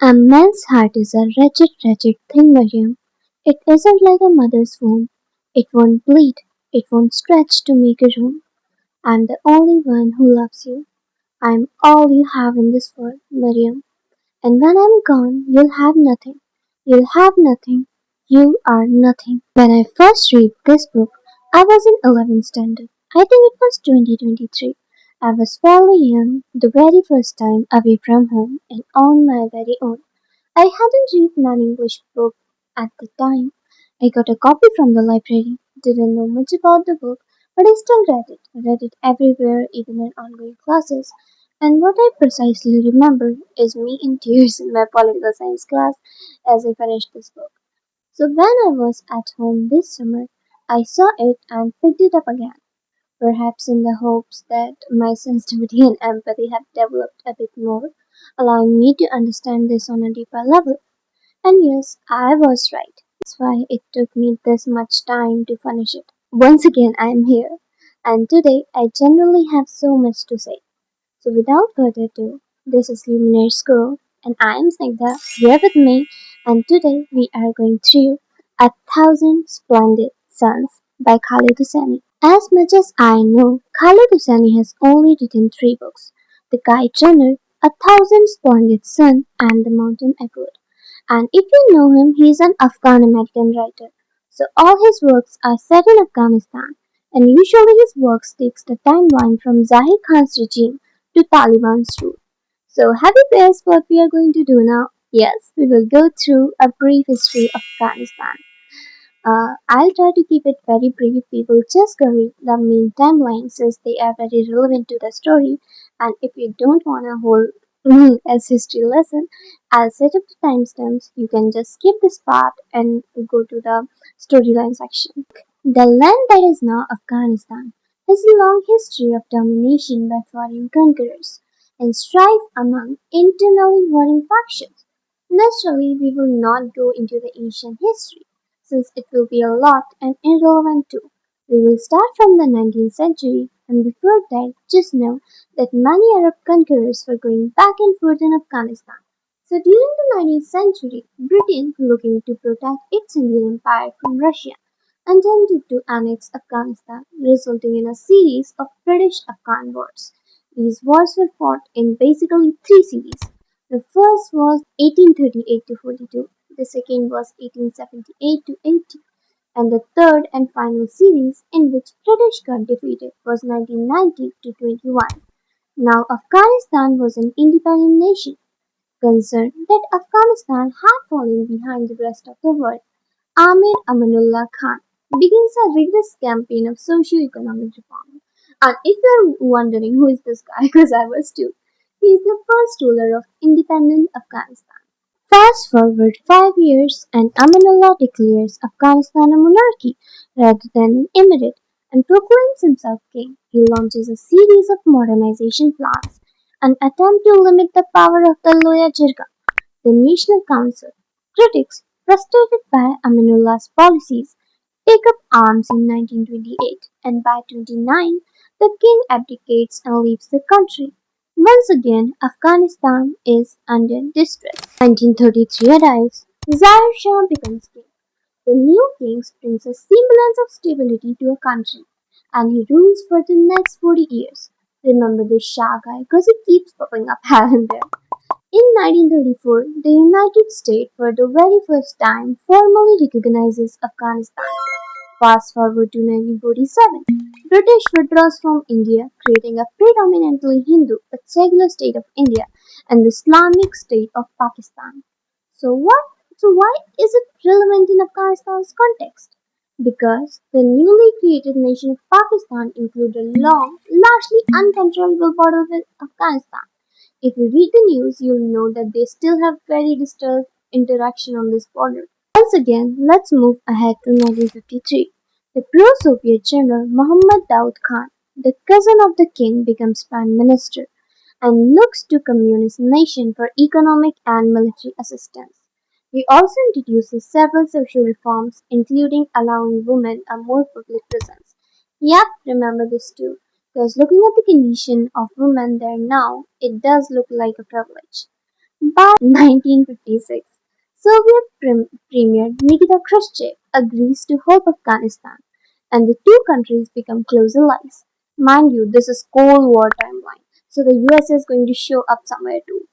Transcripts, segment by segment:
A man's heart is a wretched, wretched thing, Miriam. It isn't like a mother's womb. It won't bleed. It won't stretch to make a room. I'm the only one who loves you. I'm all you have in this world, Miriam. And when I'm gone, you'll have nothing. You'll have nothing. You are nothing. When I first read this book, I was in 11th standard. I think it was 2023. I was fairly young, the very first time away from home and on my very own. I hadn't read many English books at the time. I got a copy from the library, didn't know much about the book, but I still read it. I read it everywhere, even in ongoing classes. And what I precisely remember is me in tears in my political science class as I finished this book. So when I was at home this summer, I saw it and picked it up again, perhaps in the hopes that my sensitivity and empathy have developed a bit more, allowing me to understand this on a deeper level. And yes, I was right. That's why it took me this much time to finish it. Once again, I am here, and today I genuinely have so much to say. So without further ado, this is Luminary School, and I am Snigdha here with me, and today we are going through A Thousand Splendid Suns by Khalid Hosseini. As much as I know, Khalid Hosseini has only written three books: The Kite Runner, A Thousand Splendid Sun, and The Mountain Echoed. And if you know him, he is an Afghan American writer. So all his works are set in Afghanistan, and usually his works takes the timeline from Zahir Khan's regime to Taliban's rule. So have you guessed what we are going to do now? Yes, we will go through a brief history of Afghanistan. I'll try to keep it very brief. We will just go with the main timeline since they are very relevant to the story. And if you don't want a whole as history lesson, I'll set up the timestamps. You can just skip this part and go to the storyline section. The land that is now Afghanistan has a long history of domination by foreign conquerors and strife among internally warring factions. Naturally, we will not go into the ancient history since it will be a lot and irrelevant too. We will start from the 19th century, and before that, just know that many Arab conquerors were going back and forth in Afghanistan. So during the 19th century, Britain, looking to protect its Indian empire from Russia, attempted to annex Afghanistan, resulting in a series of British-Afghan wars. These wars were fought in basically three series. The first was 1838 to 42, the second was 1878 to 80, and the third and final series in which British got defeated was 1990 to 21. Now Afghanistan was an independent nation, concerned that Afghanistan had fallen behind the rest of the world. Amir Amanullah Khan begins a rigorous campaign of socio-economic reform. And if you're wondering who is this guy, because I was too, he is the first ruler of independent Afghanistan. Fast forward 5 years, and Amanullah declares Afghanistan a monarchy rather than an emirate and proclaims himself king. He launches a series of modernization plans, an attempt to limit the power of the Loya Jirga, the National Council. Critics, frustrated by Aminullah's policies, take up arms in 1928, and by 29, the king abdicates and leaves the country. Once again, Afghanistan is under distress. 1933 arrives. Zahir Shah becomes king. The new king brings a semblance of stability to a country, and he rules for the next 40 years. Remember this Shah guy because he keeps popping up here and there. In 1934, the United States for the very first time formally recognizes Afghanistan. Fast forward to 1947, British withdraws from India, creating a predominantly Hindu but secular state of India and the Islamic state of Pakistan. So what? So why is it relevant in Afghanistan's context? Because the newly created nation of Pakistan included a long, largely uncontrollable border with Afghanistan. If you read the news, you'll know that they still have very disturbed interaction on this border. Once again, let's move ahead to 1953. The pro-Soviet general Muhammad Daud Khan, the cousin of the king, becomes prime minister and looks to communist nation for economic and military assistance. He also introduces several social reforms, including allowing women a more public presence. Yep, remember this too. Because looking at the condition of women there now, it does look like a privilege. By 1956, Premier Nikita Khrushchev agrees to help Afghanistan, and the two countries become close allies. Mind you, this is Cold War timeline, so the US is going to show up somewhere too.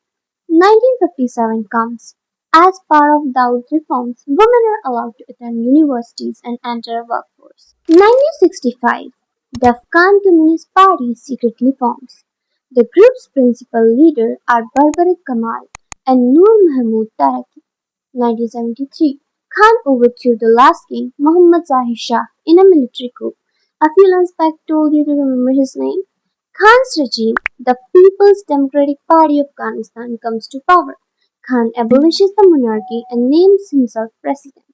1957 comes. As part of Dawood reforms, women are allowed to attend universities and enter a workforce. 1965. The Afghan Communist Party secretly forms. The group's principal leader are Barbaric Kamal and Nur Mahmud Taraki. 1973. Khan overthrew the last king, Muhammad Zahir Shah, in a military coup. A few months back told you to remember his name. Khan's regime, the People's Democratic Party of Afghanistan, comes to power. Khan abolishes the monarchy and names himself president.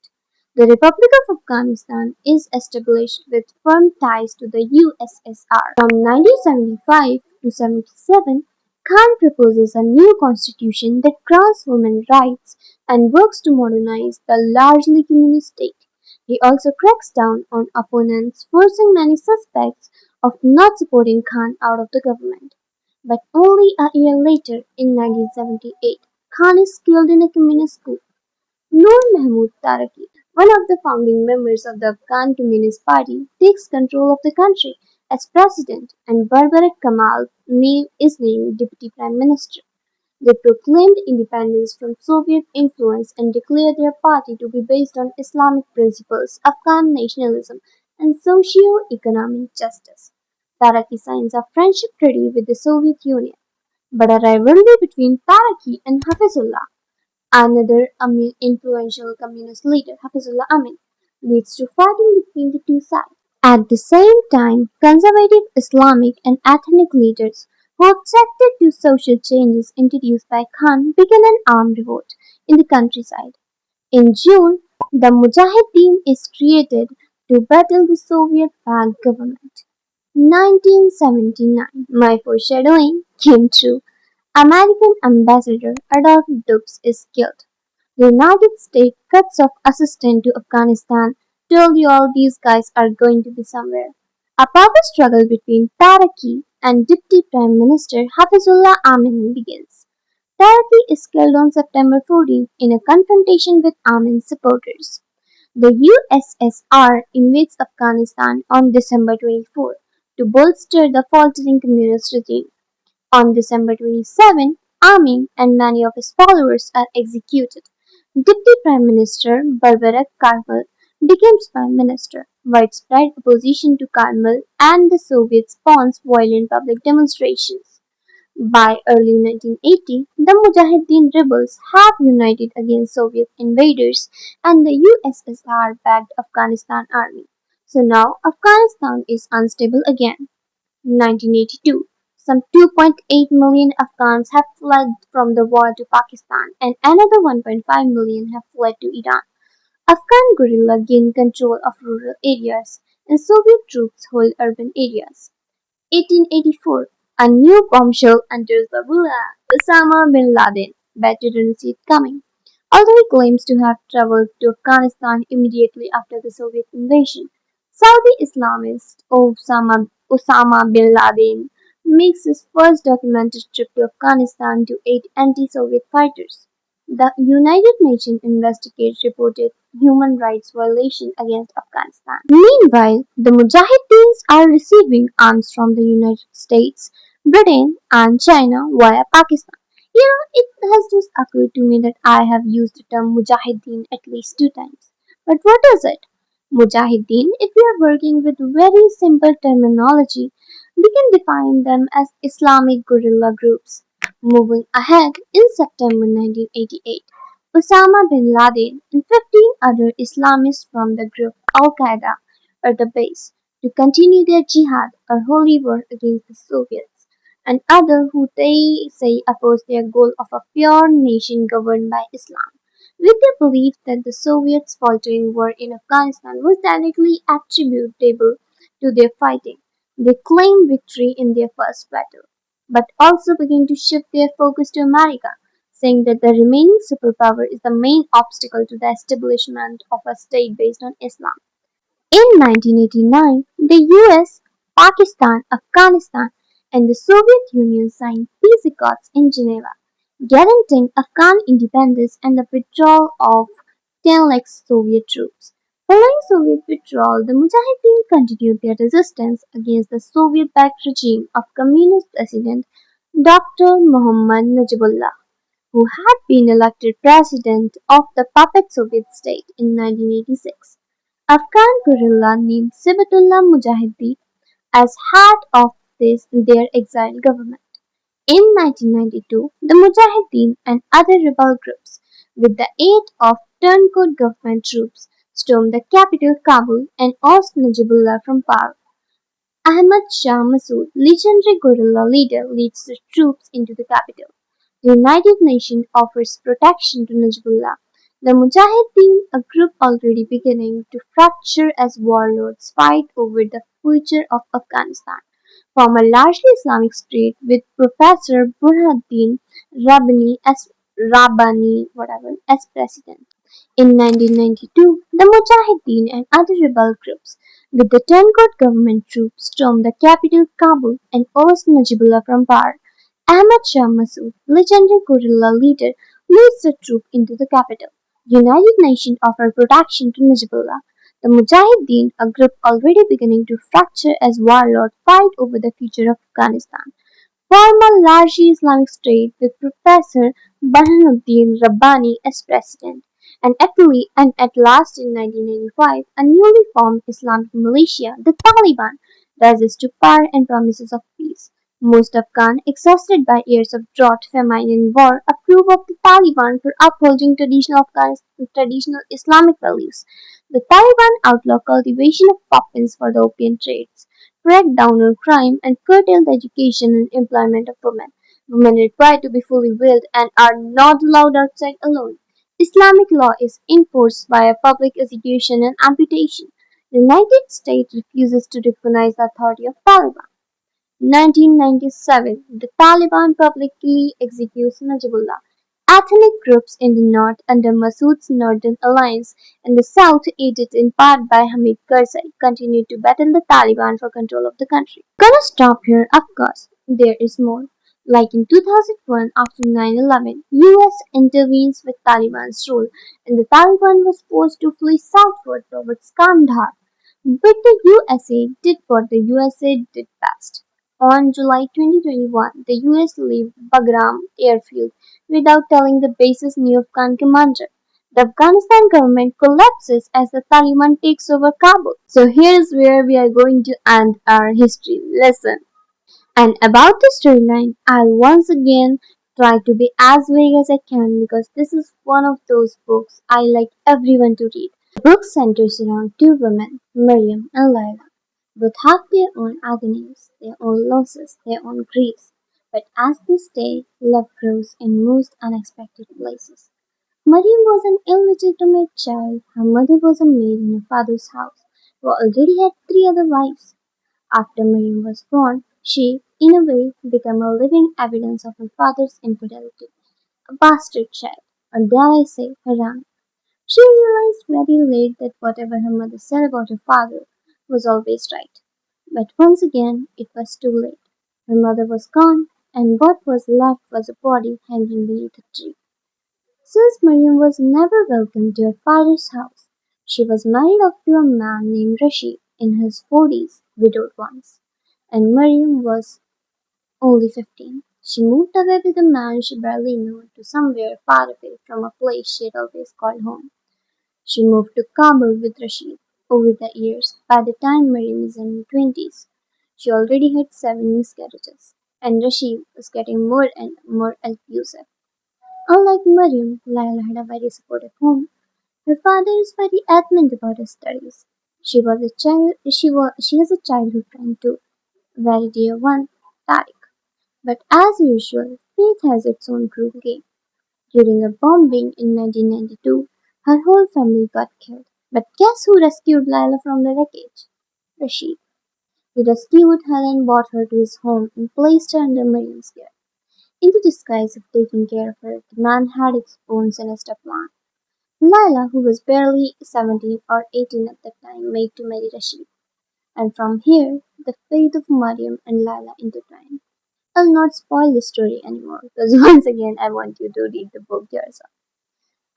The Republic of Afghanistan is established with firm ties to the USSR. From 1975 to 77, Khan proposes a new constitution that grants women rights and works to modernize the largely communist state. He also cracks down on opponents, forcing many suspects of not supporting Khan out of the government. But only a year later, in 1978, Khan is killed in a communist coup. Nur Mahmud Taraki, one of the founding members of the Afghan Communist Party, takes control of the country as president, and Barbaric Kamal is named deputy prime minister. They proclaimed independence from Soviet influence and declared their party to be based on Islamic principles, Afghan nationalism, and socio-economic justice. Taraki signs a friendship treaty with the Soviet Union, but a rivalry between Taraki and Hafizullah, another influential communist leader, Hafizullah Amin, leads to fighting between the two sides. At the same time, conservative Islamic and ethnic leaders who objected to social changes introduced by Khan began an armed revolt in the countryside. In June, the Mujahideen is created to battle the Soviet-backed government. 1979, my foreshadowing came true. American Ambassador Adolph Dukes is killed. The United States cuts off assistance to Afghanistan. Told you all these guys are going to be somewhere. A power struggle between Taraki and Deputy Prime Minister Hafizullah Amin begins. Taraki is killed on September 14 in a confrontation with Amin's supporters. The USSR invades Afghanistan on December 24 to bolster the faltering communist regime. On December 27, Amin and many of his followers are executed. Deputy Prime Minister Barbara Karmal becomes Prime Minister. Widespread opposition to Karmal and the Soviets spawns violent public demonstrations. By early 1980, the Mujahideen rebels have united against Soviet invaders and the USSR-backed Afghanistan army. So now Afghanistan is unstable again. 1982, some 2.8 million Afghans have fled from the war to Pakistan and another 1.5 million have fled to Iran. Afghan guerrilla gain control of rural areas and Soviet troops hold urban areas. 1884, a new bombshell enters the villa. Osama bin Laden, veteran see it coming. Although he claims to have traveled to Afghanistan immediately after the Soviet invasion, Saudi Islamist Osama bin Laden makes his first documented trip to Afghanistan to aid anti-Soviet fighters. The United Nations investigates reported human rights violations against Afghanistan. Meanwhile, the Mujahideens are receiving arms from the United States, Britain, and China via Pakistan. It has just occurred to me that I have used the term Mujahideen at least two times. But what is it? Mujahideen, if we are working with very simple terminology, we can define them as Islamic guerrilla groups. Moving ahead, in September 1988, Osama bin Laden and 15 other Islamists from the group Al Qaeda are the base to continue their jihad or holy war against the Soviets and others who they say oppose their goal of a pure nation governed by Islam. With the belief that the Soviets' faltering war in Afghanistan was directly attributable to their fighting, they claimed victory in their first battle, but also began to shift their focus to America, saying that the remaining superpower is the main obstacle to the establishment of a state based on Islam. In 1989, the US, Pakistan, Afghanistan, and the Soviet Union signed peace accords in Geneva. guaranteeing Afghan independence and the withdrawal of 10 lakh Soviet troops. Following Soviet withdrawal, the Mujahideen continued their resistance against the Soviet-backed regime of Communist President Dr. Muhammad Najibullah, who had been elected president of the puppet Soviet state in 1986. Afghan guerrilla named Sibatullah Mujahideen as head of their exiled government. In 1992, the Mujahideen and other rebel groups, with the aid of turncoat government troops, stormed the capital Kabul and ousted Najibullah from power. Ahmad Shah Massoud, legendary guerrilla leader, leads the troops into the capital. The United Nations offers protection to Najibullah. The Mujahideen, a group already beginning to fracture as warlords, fight over the future of Afghanistan, form a largely Islamic state with Professor Burhanuddin Rabbani as president. In 1992, the Mujahideen and other rebel groups, with the turncoat government troops, stormed the capital Kabul and ousted Najibullah from power. Ahmad Shah Massoud, legendary guerrilla leader, leads the troop into the capital. United Nations offer protection to Najibullah. The Mujahideen, a group already beginning to fracture as warlords, fight over the future of Afghanistan, form a largely Islamic state with Professor Burhanuddin Rabbani as president. And at last in 1995, a newly formed Islamic militia, the Taliban, rises to power and promises of peace. Most Afghans, exhausted by years of drought, famine, and war, approve of the Taliban for upholding traditional Islamic values. The Taliban outlaw cultivation of poppins for the opium trades, crack down on crime, and curtail the education and employment of women. Women are required to be fully veiled and are not allowed outside alone. Islamic law is enforced via public execution and amputation. The United States refuses to recognize the authority of Taliban. 1997, the Taliban publicly executes Najibullah. Ethnic groups in the north under Massoud's Northern Alliance and the south, aided in part by Hamid Karzai, continue to battle the Taliban for control of the country. Gonna stop here, of course. There is more. Like in 2001 after 9/11, US intervenes with Taliban's rule and the Taliban was forced to flee southward towards Kandahar. But the USA did what the USA did best. On July 2021, the US leaved Bagram airfield without telling the base's new Afghan commander. The Afghanistan government collapses as the Taliban takes over Kabul. So here's where we are going to end our history lesson. And about the storyline, I'll once again try to be as vague as I can because this is one of those books I like everyone to read. The book centers around two women, Miriam and Laila. Both have their own agonies, their own losses, their own griefs. But as they stay, love grows in most unexpected places. Miriam was an illegitimate child. Her mother was a maid in her father's house, who already had three other wives. After Miriam was born, she, in a way, became a living evidence of her father's infidelity. A bastard child, or dare I say, haram. She realized very late that whatever her mother said about her father was always right. But once again, it was too late. Her mother was gone, and what was left was a body hanging beneath a tree. Since Miriam was never welcome to her father's house, she was married off to a man named Rashid in his 40s, widowed once, and Miriam was only 15. She moved away with a man she barely knew to somewhere far away from a place she had always called home. She moved to Kabul with Rashid. Over the years, by the time Miriam is in her 20s, she already had 7 miscarriages, and Rashid was getting more and more abusive. Unlike Miriam, Laila had a very supportive home. Her father is very adamant about her studies. She has a childhood friend too, very dear one, Tariq. But as usual, fate has its own cruel game. During a bombing in 1992, her whole family got killed. But guess who rescued Laila from the wreckage? Rashid. He rescued her and brought her to his home and placed her under Miriam's care. In the disguise of taking care of her, the man had his own sinister plan. Laila, who was barely 17 or 18 at the time, made to marry Rashid. And from here, the fate of Mariam and Laila intertwined. I'll not spoil the story anymore because once again I want you to read the book yourself.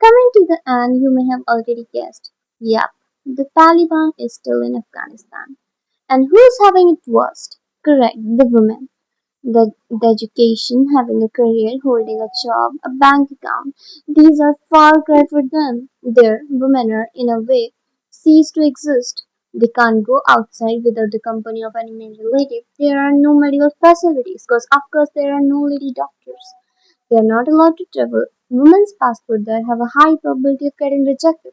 Coming to the end, you may have already guessed. Yep, the Taliban is still in Afghanistan. And who's having it worst? Correct, the women. The education, having a career, holding a job, a bank account, these are far cry for them. Their women are, in a way, cease to exist. They can't go outside without the company of any male relative. There are no medical facilities because, of course, there are no lady doctors. They are not allowed to travel. Women's passports there have a high probability of getting rejected.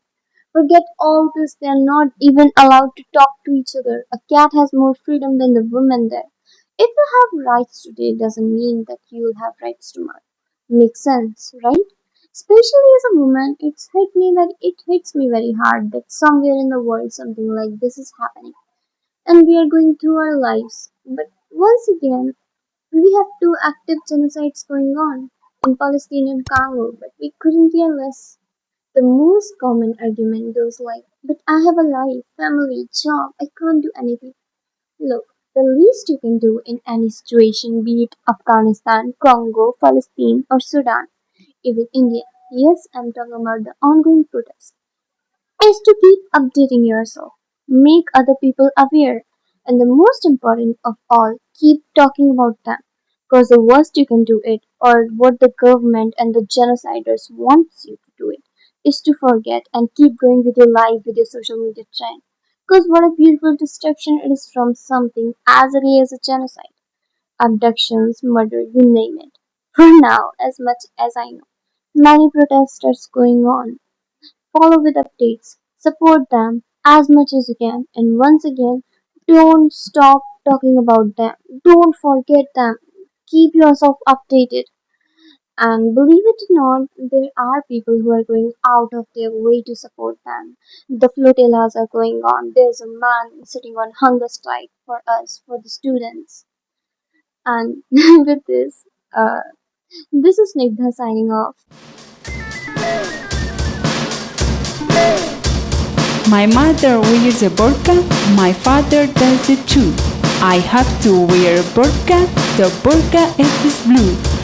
Forget all this, they are not even allowed to talk to each other. A cat has more freedom than the women there. If you have rights today doesn't mean that you'll have rights tomorrow. Makes sense, right? Especially as a woman, it hits me very hard that somewhere in the world something like this is happening. And we are going through our lives. But once again, we have two active genocides going on in Palestine and Congo, but we couldn't care less. The most common argument goes like, but I have a life, family, job, I can't do anything. Look, the least you can do in any situation, be it Afghanistan, Congo, Palestine, or Sudan, even India, yes, I'm talking about the ongoing protests, is to keep updating yourself, make other people aware, and the most important of all, keep talking about them. Because the worst you can do it, or what the government and the genociders wants you to do it, is to forget and keep going with your life with your social media trend. Because what a beautiful distraction it is from something as early as a genocide, abductions, murder, you name it. For now, as much as I know, many protesters going on. Follow with updates, support them as much as you can, and once again, don't stop talking about them. Don't forget them. Keep yourself updated. And believe it or not, there are people who are going out of their way to support them. The flotillas are going on. There's a man sitting on hunger strike for us, for the students. And with this, this is Snigdha signing off. My mother wears a burqa, my father does it too. I have to wear a burqa, the burqa is blue.